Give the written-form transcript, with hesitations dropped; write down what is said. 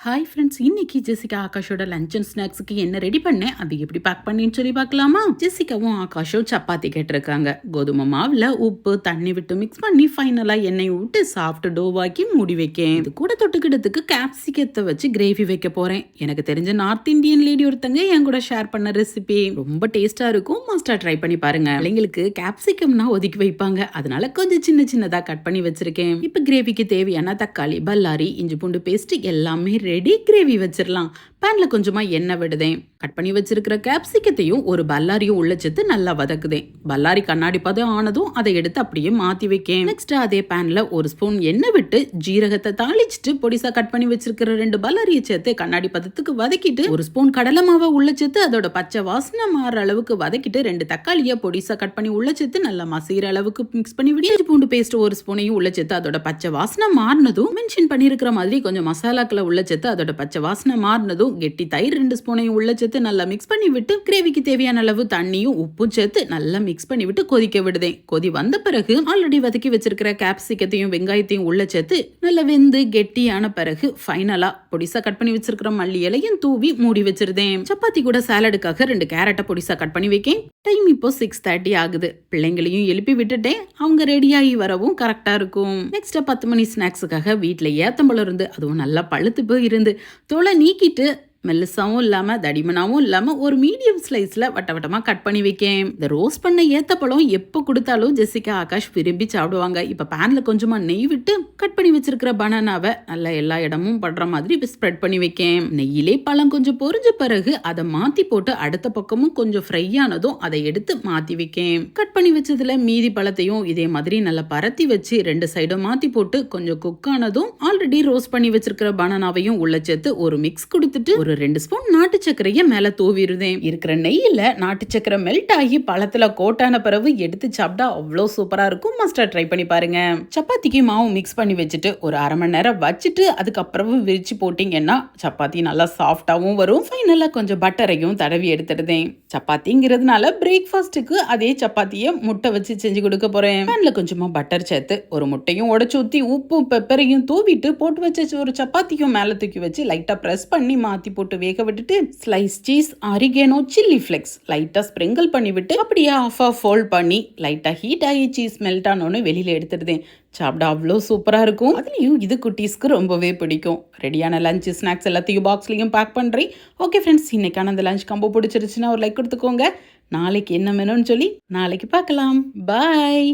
Hi friends, இன்னைக்கு Jessica ஆகாஷோட lunch and ஸ்நாக்ஸுக்கு என்ன ரெடி பண்ணேன், அது எப்படி பேக் பண்ணின்னு சொல்லி பார்க்கலாமா? ஜெசிகாவும் ஆகாஷும் சப்பாத்தி கேட்டிருக்காங்க. கோதுமை மாவுல உப்பு தண்ணி விட்டு மிக்ஸ் பண்ணி ஃபைனலா எண்ணெய் விட்டு சாஃப்ட் டோவாக்கி மூடி வைக்கேன். இது கூட தொட்டுக்கிட்டதுக்கு கேப்சிகத்தை வச்சு கிரேவி வைக்க போறேன். எனக்கு தெரிஞ்ச நார்த் இந்தியன் லேடி ஒருத்தங்க என் கூட ஷேர் பண்ண ரெசிபி ரொம்ப டேஸ்டா இருக்கும். மஸ்டா ட்ரை பண்ணி பாருங்க. பிள்ளைங்களுக்கு கேப்சிகம்னா ஒதுக்கி வைப்பாங்க, அதனால கொஞ்சம் சின்ன சின்னதா கட் பண்ணி வச்சிருக்கேன். இப்ப கிரேவிக்கு தேவையான தக்காளி, பல்லாரி, இஞ்சி பூண்டு பேஸ்ட் எல்லாமே ரெடி. கிரேவி வச்சிடலாம். பேன்ல கொஞ்சமா எண்ணெய் விடுதேன். கட் பண்ணி வச்சிருக்கிற கேப்சிகத்தையும் ஒரு பல்லாரியும் உள்ள சேர்த்து நல்லா வதக்குதேன். பல்லாரி கண்ணாடி பதம் ஆனதும் அதை எடுத்து அப்படியே மாத்தி வைக்கேன். நெக்ஸ்ட் அதே பேன்ல ஒரு ஸ்பூன் எண்ணெய் விட்டு ஜீரகத்தை தாளிச்சுட்டு பொடிசா கட் பண்ணி வச்சிருக்கிற 2 பல்லாரியை சேர்த்து கண்ணாடி பதத்துக்கு வதக்கிட்டு ஒரு ஸ்பூன் கடலை மாவை உள்ள சேர்த்து அதோட பச்சை வாசனை மாற அளவுக்கு வதக்கிட்டு 2 தக்காளியை பொடிசா கட் பண்ணி உள்ள சேர்த்து நல்லா மசீர அளவுக்கு மிக்ஸ் பண்ணி விட்டு இஞ்சி பூண்டு பேஸ்ட் ஒரு ஸ்பூனையும் உள்ள சேர்த்து அதோட பச்சை வாசனை மாறினதும் மென்ஷன் பண்ணிருக்கிற மாதிரி கொஞ்சம் மசாலாக்களை உள்ள சேர்த்து அதோட பச்சை வாசனை மாறினதும் கெட்டி தயிர் 2 ஸ்பூனையும் உள்ள சேர்த்து நல்லா மிக்ஸ் பண்ணி விட்டு கிரேவிக்கு தேவையான அளவு தண்ணியும் உப்பும் சேர்த்து நல்லா மிக்ஸ் பண்ணி விட்டு கொதிக்க விடுதேன். கொதி வந்த பிறகு ஆல்ரெடி வதக்கி வச்சிருக்கிற கேப்சிகத்தையும் வெங்காயத்தையும் உள்ள சேர்த்து நல்லா வெந்து கெட்டியான பிறகு ஃபைனலா பொடிசா கட் பண்ணி வச்சிருக்கிற மல்லி இலையும் தூவி மூடி வச்சிருந்தேன். சப்பாத்தி கூட சாலடுக்காக 2 கேரட்டை பொடிசா கட் பண்ணி வைக்கேன். டைம் இப்போ 6:30 ஆகுது. பிள்ளைங்களையும் எழுப்பி விட்டுட்டேன். அவங்க ரெடியாகி வரவும் கரெக்டா இருக்கும். நெக்ஸ்ட் 10 மணி ஸ்நாக்ஸுக்காக வீட்டுல ஏத்தம்பழம் இருந்து அதுவும் நல்லா பழுத்து போய் இருந்து தோலை நீக்கிட்டு மெல்லிசாவும் இல்லாம தடிமனாவும் இல்லாம ஒரு மீடியம் ஸ்லைஸ்ல வட்ட வட்டமா கட் பண்ணி வைக்கேன். இந்த ரோஸ்ட் பண்ண ஏத்தப்பழம் எப்ப கொடுத்தாலும் ஜெசிகா ஆகாஷ் விரும்பி சாப்பிடுவாங்க. இப்ப பேன்ல கொஞ்சமா நெய் விட்டு கட் பண்ணி வச்சிருக்கிற பனானாவை நல்லா எல்லா இடமும் படுற மாதிரி ஸ்ப்ரெட் பண்ணி வைக்கேன். நெய்யிலே பழம் கொஞ்சம் பொரிஞ்ச பிறகு அதை மாத்தி போட்டு அடுத்த பக்கமும் கொஞ்சம் ஃப்ரை ஆனதும் அதை எடுத்து மாத்தி வைக்கேன். கட் பண்ணி வச்சதுல மீதி பழத்தையும் இதே மாதிரி நல்லா பரத்தி வச்சு 2 சைடும் மாத்தி போட்டு கொஞ்சம் குக் ஆனதும் ஆல்ரெடி ரோஸ்ட் பண்ணி வச்சிருக்கிற பனானாவையும் உள்ள சேர்த்து ஒரு மிக்ஸ் கொடுத்துட்டு ஒரு 2 ஸ்பூன் நாட்டு சர்க்கரையை மேல தூவிடுதேன். இருக்கிற நெய்யில நாட்டு சர்க்கரை மெல்ட் ஆகி பழத்துல கோட்டான பிறகு எடுத்து சாப்பிட்டா அவ்வளோ சூப்பரா இருக்கும். மஸ்டர் ட்ரை பண்ணி பாருங்க. சப்பாத்திக்கு மாவு மிக்ஸ் பண்ணி வச்சுட்டு ஒரு அரை மணி நேரம் வச்சுட்டு அதுக்கப்புறம் விரிச்சு போட்டீங்கன்னா சப்பாத்தி நல்லா சாஃப்டாவும் வரும். ஃபைனலா கொஞ்சம் பட்டரையும் தடவி எடுத்துடுதேன். சப்பாத்திங்கிறதுனால பிரேக்ஃபாஸ்ட்டுக்கு அதே சப்பாத்தியை முட்டை வச்சு செஞ்சு கொடுக்க போறேன். பேன்ல கொஞ்சமா பட்டர் சேர்த்து ஒரு முட்டையும் உடைச்சு ஊத்தி உப்பும் பெப்பரையும் தூவிட்டு போட்டு வச்ச ஒரு சப்பாத்தியும் மேல தூக்கி வச்சு லைட்டா பிரஸ் பண்ணி மாத்தி போட்டு வேக விட்டுட்டு slice cheese, oregano, chilli flakes லைட்டா ஸ்ப்ரிங்கிள் பண்ணி விட்டு அப்படியே ஆஃபா ஃபோல்ட் பண்ணி லைட்டா ஹீட் ஆகி சீஸ் மெல்ட் ஆனோன்னு வெளியில எடுத்துடுதேன். சாப்பிட அவ்வளோ சூப்பரா இருக்கும். அதுலயும் இது குட்டீஸ்க்கு ரொம்பவே பிடிக்கும். ரெடியான லஞ்ச் ஸ்நாக்ஸ் எல்லாத்தையும் பாக்ஸ்லயும் பேக் பண்றேன். ஓகே ஃப்ரெண்ட்ஸ், இன்னைக்கான அந்த லஞ்ச் கம்போ பிடிச்சிருச்சுன்னா ஒரு லைக் கொடுத்துக்கோங்க. நாளைக்கு என்ன மெனுன்னு சொல்லி நாளைக்கு பார்க்கலாம். பாய்.